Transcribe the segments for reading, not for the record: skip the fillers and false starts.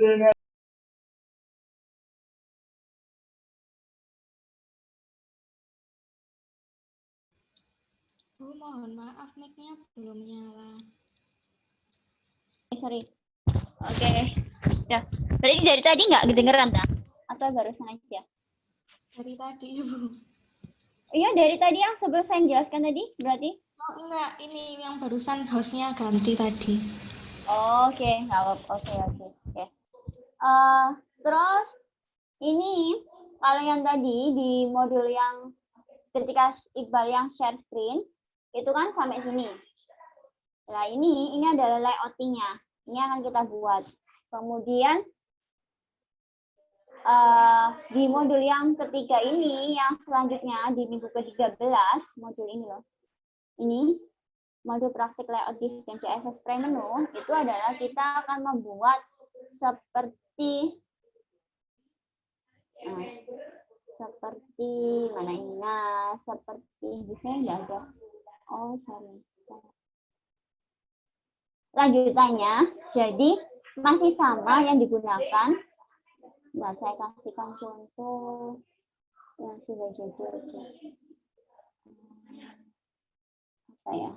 Bu, mohon maaf, mic-nya belum nyala. Sorry. Oke. Ya. Berarti dari tadi nggak kedengeran, tak? Atau barusan aja? Dari tadi, Bu. Iya, dari tadi yang sebelum saya jelaskan tadi, berarti? Oh, enggak. Ini yang barusan hostnya ganti tadi. Oke, nggak apa-apa. Oke. Terus, ini, kalau yang tadi di modul yang ketika Iqbal yang share screen, itu kan sampai sini. Nah, ini adalah layouting-nya. Ini akan kita buat. Kemudian, di modul yang ketiga ini, yang selanjutnya di minggu ke-13, modul ini loh. Ini, modul praktik layout disk dan CSS pre-menu, itu adalah kita akan membuat seperti mana ini? Nah, seperti di sini nggak ada. Oh, sorry. Lanjutannya, jadi masih sama yang digunakan. Nah, saya kasihkan contoh yang sudah jujur. Apa ya?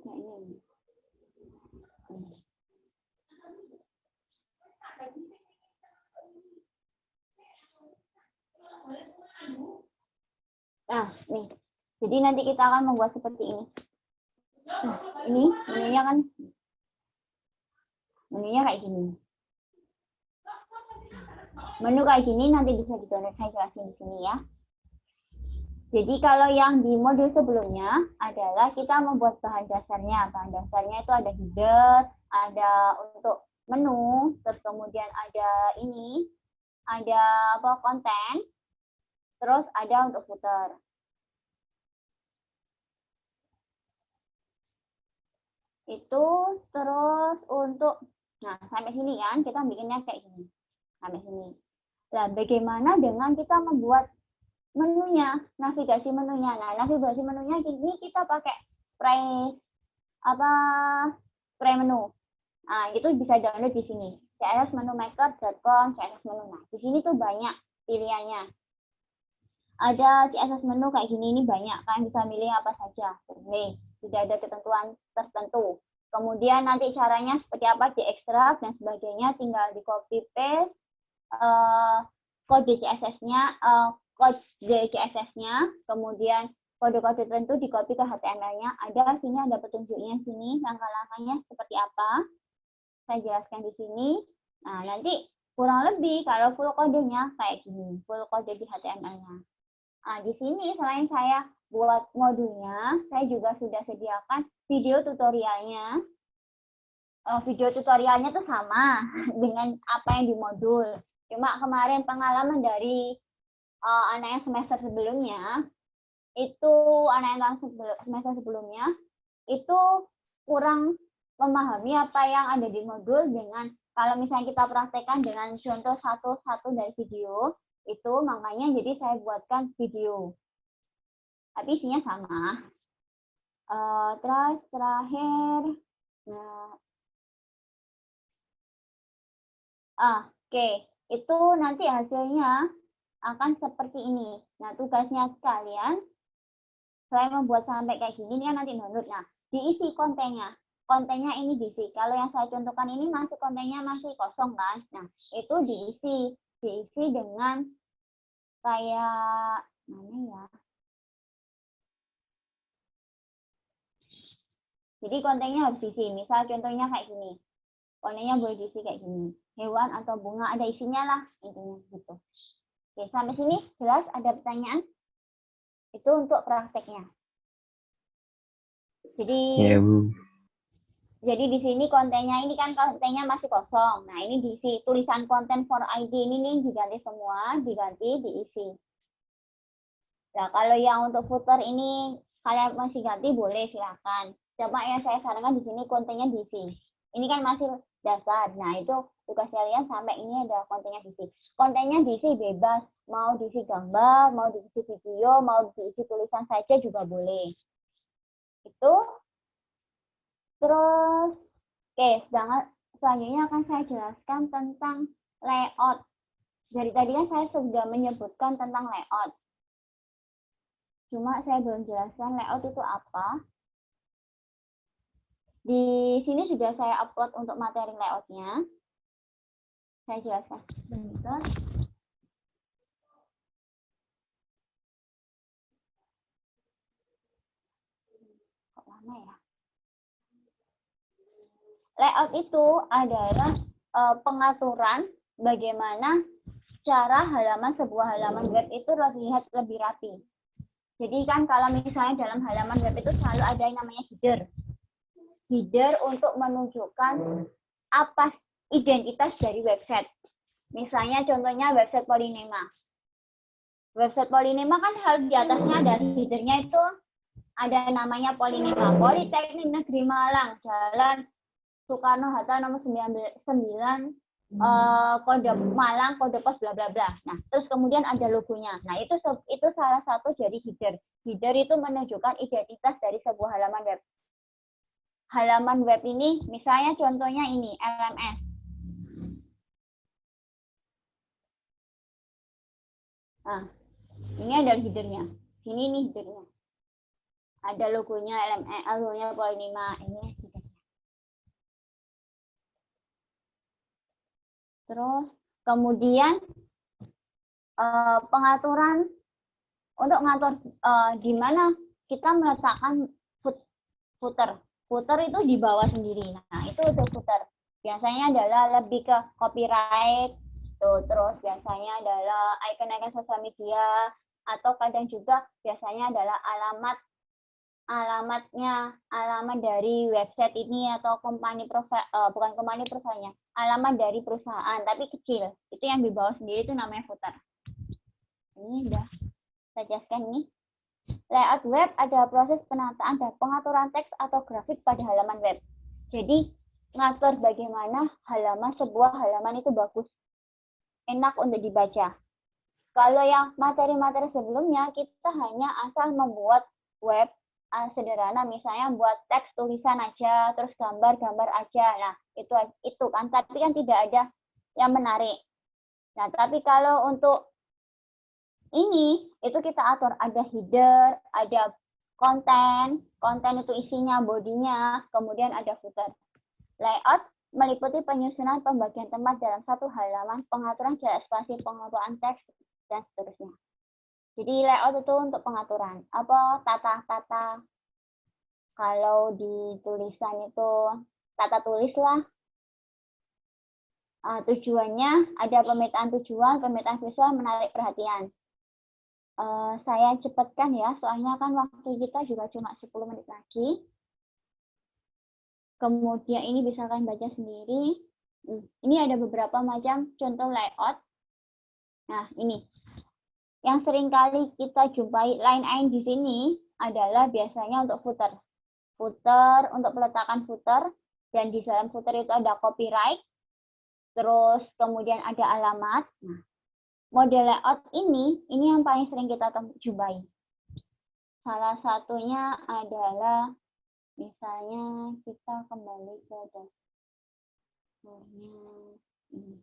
Nah, ini. Nah, nih. Jadi nanti kita akan membuat seperti ini. Nah, ini menunya kayak gini. Menu kayak gini nanti bisa di-download, saya jelasin di sini ya. Jadi kalau yang di modul sebelumnya adalah kita membuat bahan dasarnya. Bahan dasarnya itu ada header, ada untuk menu, terus kemudian ada ini, ada konten, terus ada untuk footer. Itu terus untuk, nah sampai sini kan kita bikinnya kayak gini, sampai sini. Nah bagaimana dengan kita membuat menunya, navigasi menunya. Nah, navigasi menunya ini kita pakai pre-menu. Nah, itu bisa download di sini. csmenu-maker.com, CSS menu. Nah, di sini tuh banyak pilihannya. Ada CSS menu kayak gini, ini banyak. Kalian bisa milih apa saja. Nih, tidak ada ketentuan tertentu. Kemudian nanti caranya seperti apa, diekstrak dan sebagainya, tinggal di copy paste kode CSS-nya, kemudian kode-kode tertentu di copy ke HTML-nya. Ada sini, ada petunjuknya sini, langkah-langkahnya seperti apa. Saya jelaskan di sini. Nah, nanti kurang lebih kalau full kodenya kayak gini, full kode di HTML-nya. Nah, di sini selain saya buat modulnya, saya juga sudah sediakan video tutorialnya. Video tutorialnya tuh sama dengan apa yang di modul. Cuma kemarin pengalaman dari anak yang semester sebelumnya, itu anak yang semester sebelumnya, itu kurang memahami apa yang ada di modul dengan kalau misalnya kita praktekkan dengan contoh satu-satu dari video, itu makanya jadi saya buatkan video. Tapi isinya sama. Terus terakhir, oke, itu nanti hasilnya akan seperti ini. Nah, tugasnya sekalian, selain membuat sampai kayak gini, ini nanti download. Nah, diisi kontennya. Kontennya ini diisi. Kalau yang saya contohkan ini masih kontennya masih kosong kan? Nah, itu diisi dengan kayak mana ya? Jadi kontennya harus diisi. Misal contohnya kayak gini. Kontennya boleh diisi kayak gini. Hewan atau bunga, ada isinya lah intinya gitu. Oke, sampai sini jelas? Ada pertanyaan? Itu untuk prakteknya. Jadi ya, Bu. Jadi di sini kontennya ini kan kontennya masih kosong. Nah, ini diisi tulisan konten for ID ini nih diganti semua, diisi. Nah, kalau yang untuk footer ini kalian masih ganti boleh silakan. Cuma yang saya sarankan di sini kontennya diisi. Ini kan masih dasar. Nah, itu tugas kalian sampai ini ada kontennya diisi. Kontennya diisi bebas. Mau diisi gambar, mau diisi video, mau diisi tulisan saja juga boleh. Itu. Terus, oke, selanjutnya akan saya jelaskan tentang layout. Dari tadi kan saya sudah menyebutkan tentang layout. Cuma saya belum jelaskan layout itu apa. Di sini sudah saya upload untuk materi layoutnya. Saya jelaskan sebentar. Kok lama ya? Layout itu adalah pengaturan bagaimana cara sebuah halaman web itu terlihat lebih rapi. Jadi kan kalau misalnya dalam halaman web itu selalu ada yang namanya header. Header untuk menunjukkan apa identitas dari website. Misalnya contohnya website Polynema. Website Polynema kan harus di atasnya ada headernya itu ada namanya Polynema. Politeknik Negeri Malang, Jalan Soekarno-Hatta nomor 9, kode Malang, kode pos bla bla bla. Nah, terus kemudian ada logonya. Nah, itu salah satu dari header. Header itu menunjukkan identitas dari sebuah halaman web. Halaman web ini, misalnya contohnya ini, LMS. Nah, ini ada headernya. Sini nih headernya. Ada logonya LMS, logonya Polynema. Ini headernya. Terus kemudian pengaturan untuk ngatur di mana kita meletakkan footer. Footer itu di bawah sendiri. Nah, itu untuk footer. Biasanya adalah lebih ke copyright. Terus biasanya adalah icon-icon sosial media atau kadang juga biasanya adalah alamat dari website ini atau bukan company profilnya, alamat dari perusahaan tapi kecil. Itu yang di bawah sendiri itu namanya footer. Ini udah saya jelaskan nih. Layout web adalah proses penataan dan pengaturan teks atau grafik pada halaman web. Jadi ngatur bagaimana sebuah halaman itu bagus, enak untuk dibaca. Kalau yang materi-materi sebelumnya kita hanya asal membuat web sederhana, misalnya buat teks tulisan aja, terus gambar aja. Nah, itu kan, tapi kan tidak ada yang menarik. Nah, tapi kalau untuk ini, itu kita atur, ada header, ada konten itu isinya, bodinya, kemudian ada footer. Layout meliputi penyusunan pembagian tempat dalam satu halaman, pengaturan jarak spasi, pengaturan teks, dan seterusnya. Jadi layout itu untuk pengaturan. Apa tata. Kalau di tulisan itu tata tulis lah. Tujuannya ada pemetaan tujuan, pemetaan visual menarik perhatian. Saya cepatkan ya, soalnya kan waktu kita juga cuma 10 menit lagi. Kemudian ini bisa kalian baca sendiri. Ini ada beberapa macam contoh layout. Nah, ini. Yang sering kali kita jumpai line di sini adalah biasanya untuk footer. Footer untuk peletakan footer, dan di dalam footer itu ada copyright, terus kemudian ada alamat. Nah, model layout ini yang paling sering kita jumpai. Salah satunya adalah misalnya kita kembali ke dashboardnya ini.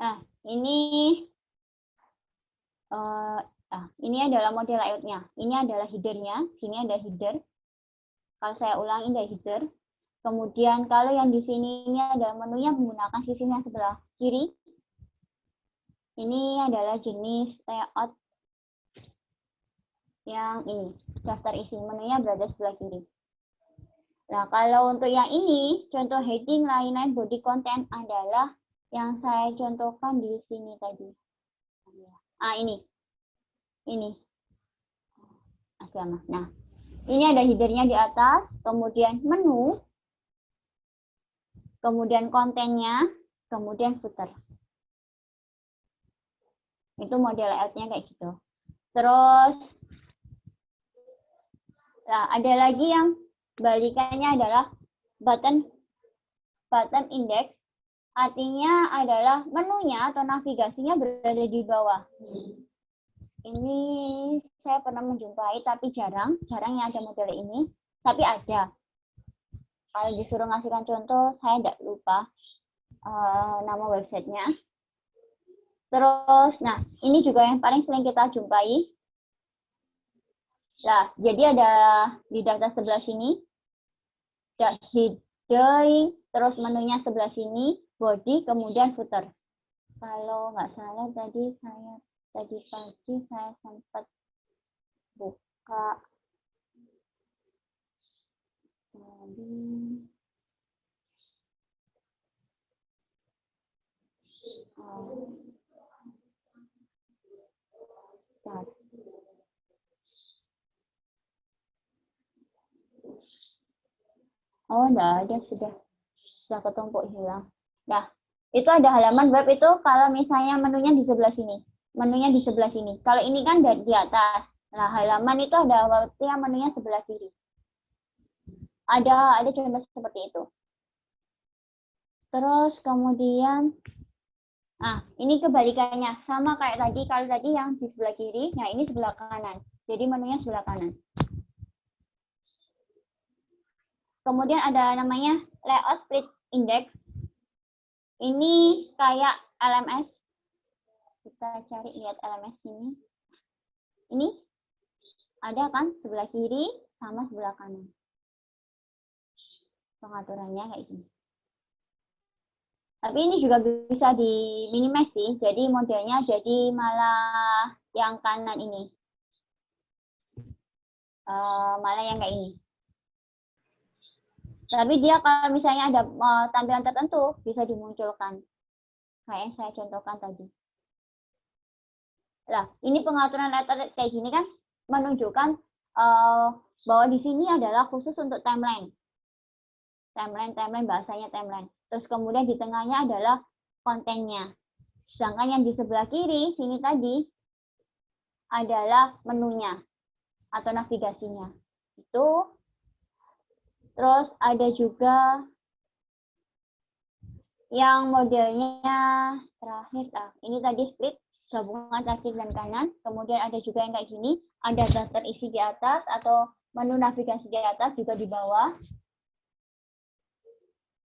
Nah, ini adalah model layoutnya. Ini adalah headernya. Sini ada header. Kalau saya ulangi ada header. Kemudian kalau yang di sini ini adalah menunya menggunakan sisinya sebelah kiri. Ini adalah jenis layout yang ini, daftar isi, menunya berada sebelah kiri. Nah, kalau untuk yang ini, contoh heading, line, body content adalah yang saya contohkan di sini tadi. Ini. Agama. Nah, ini ada headernya di atas, kemudian menu, kemudian kontennya, kemudian footer. Itu model layoutnya kayak gitu. Terus, nah, ada lagi yang balikannya adalah button index. Artinya adalah menunya atau navigasinya berada di bawah. Ini saya pernah menjumpai, tapi jarang yang ada model ini. Tapi ada. Kalau disuruh ngasihkan contoh, saya tidak lupa nama websitenya. Terus, nah ini juga yang paling sering kita jumpai. Nah, jadi ada di daftar sebelah sini, heading, terus menunya sebelah sini, body, kemudian footer. Kalau nggak salah tadi pagi saya sempat buka oh, enggak ada, sudah ketumpuk hilang. Nah, itu ada halaman web itu kalau misalnya menunya di sebelah sini. Menunya di sebelah sini. Kalau ini kan di atas. Nah, halaman itu ada webnya menunya sebelah kiri. Ada contoh seperti itu. Terus kemudian, nah ini kebalikannya. Sama kayak tadi, kalau tadi yang di sebelah kiri, nah ini sebelah kanan. Jadi menunya sebelah kanan. Kemudian ada namanya layout split index. Ini kayak LMS. Kita cari lihat LMS ini. Ini ada kan sebelah kiri sama sebelah kanan. Pengaturannya kayak gini. Tapi ini juga bisa di minimize sih. Jadi modelnya jadi malah yang kanan ini. Malah yang kayak ini. Tapi dia kalau misalnya ada tampilan tertentu bisa dimunculkan. Kayak yang saya contohkan tadi. Nah, ini pengaturan layout kayak gini kan menunjukkan bahwa di sini adalah khusus untuk timeline. Timeline, bahasanya timeline. Terus kemudian di tengahnya adalah kontennya. Sedangkan yang di sebelah kiri, sini tadi, adalah menunya atau navigasinya. Itu. Terus ada juga yang modelnya terakhir. Ini tadi split, gabungan kiri dan kanan. Kemudian ada juga yang kayak gini, ada daftar isi di atas atau menu navigasi di atas juga di bawah.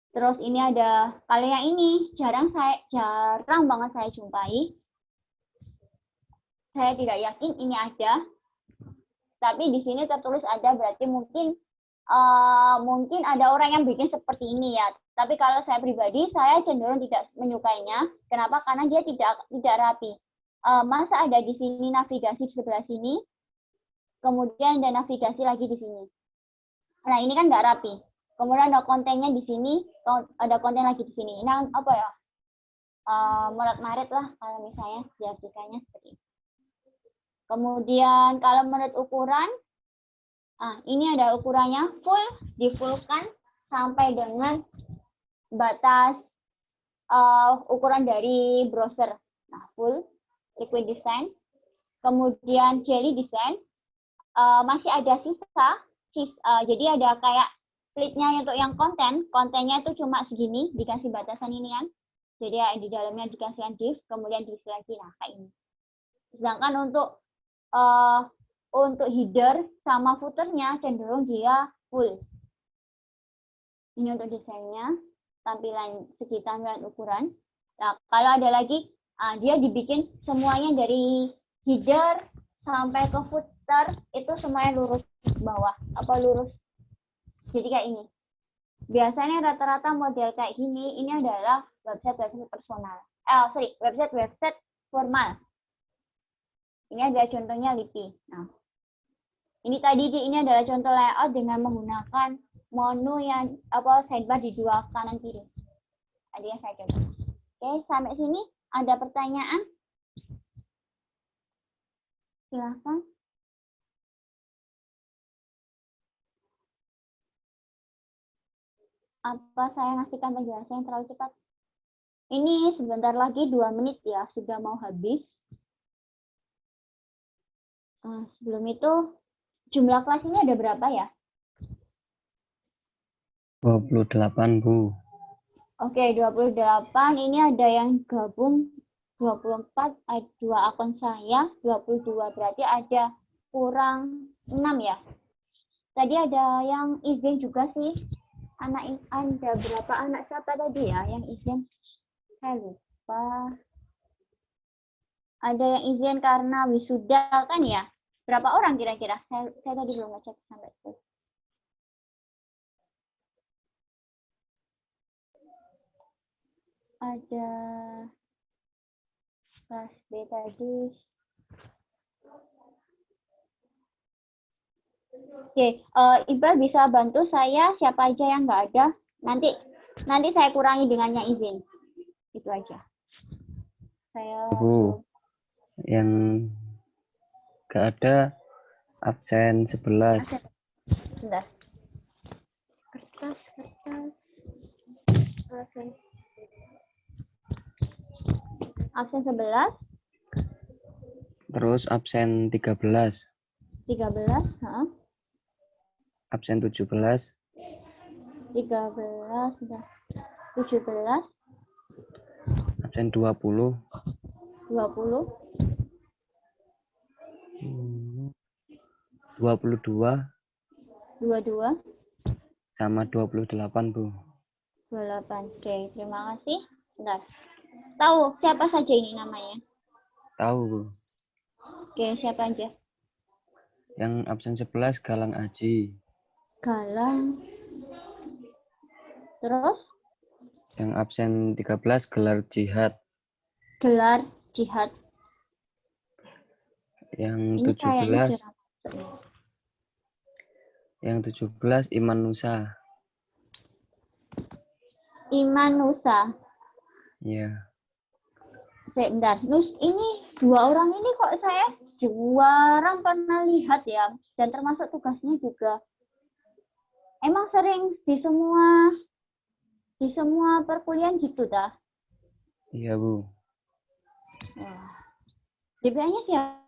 Terus ini ada, kalau yang ini jarang banget saya jumpai. Saya tidak yakin ini ada. Tapi di sini tertulis ada, berarti mungkin ada orang yang bikin seperti ini ya. Tapi kalau saya pribadi, saya cenderung tidak menyukainya. Kenapa? Karena dia tidak rapi. Masa ada di sini navigasi di sebelah sini, kemudian ada navigasi lagi di sini. Nah ini kan nggak rapi. Kemudian ada kontennya di sini, ada konten lagi di sini. Nah, apa ya? Morat-marit lah kalau misalnya diartikannya seperti itu. Kemudian kalau menurut ukuran, ini ada ukurannya full, di-fullkan sampai dengan batas ukuran dari browser. Nah, full, liquid design. Kemudian jelly design, masih ada sisa, jadi ada kayak splitnya untuk yang kontennya itu cuma segini, dikasih batasan ini kan. Jadi di dalamnya dikasihkan div, kemudian diisi lagi, nah kayak ini. Sedangkan untuk header sama footernya cenderung dia full. Ini untuk desainnya, tampilan segi tampilan ukuran. Nah, kalau ada lagi, dia dibikin semuanya dari header sampai ke footer itu semuanya lurus ke bawah, lurus. Jadi kayak ini. Biasanya rata-rata model kayak gini, ini adalah website personal. Website formal. Ini ada contohnya Lipi. Nah, ini adalah contoh layout dengan menggunakan menu yang sidebar di dua kanan kiri. Tadi yang saya coba. Oke, sampai sini ada pertanyaan? Silahkan. Apa saya ngasihkan penjelasan yang terlalu cepat? Ini sebentar lagi 2 menit ya, sudah mau habis. Sebelum itu, jumlah kelas ini ada berapa ya? 28, Bu. Oke, 28. Ini ada yang gabung 24, ada 2 akun saya, 22. Berarti ada kurang 6 ya. Tadi ada yang izin juga sih. Ada berapa anak siapa tadi ya yang izin? Saya lupa. Ada yang izin karena wisuda kan ya? Berapa orang kira-kira? Saya tadi belum ngecek sampai itu. Ada kelas B tadi. Oke, Iqbal bisa bantu saya siapa aja yang nggak ada? Nanti saya kurangi dengan yang izin. Itu aja. Saya Bu, yang nggak ada absen 11. Bentar. Kertas. Absen 11. Terus absen 13. 13. Absen 17. 13. 17. Absen 20. 20. 22. 22. Sama 28, Bu. 28. Oke, terima kasih. Bentar. Tahu siapa saja ini namanya? Tahu, Bu. Oke, siapa aja? Yang absen 11 Galang Aji. Galang. Terus? Yang absen 13 Gelar Jihad. Gelar Jihad. Yang Ini kayaknya 17 jeram. Yang 17 Iman Nusa. Iman Nusa. Iya. Bentar. Ini 2 orang ini kok saya jarang pernah lihat ya. Dan termasuk tugasnya juga. Emang sering di semua perkuliahan gitu dah. Iya, Bu. Wah. DPA-nya siapa?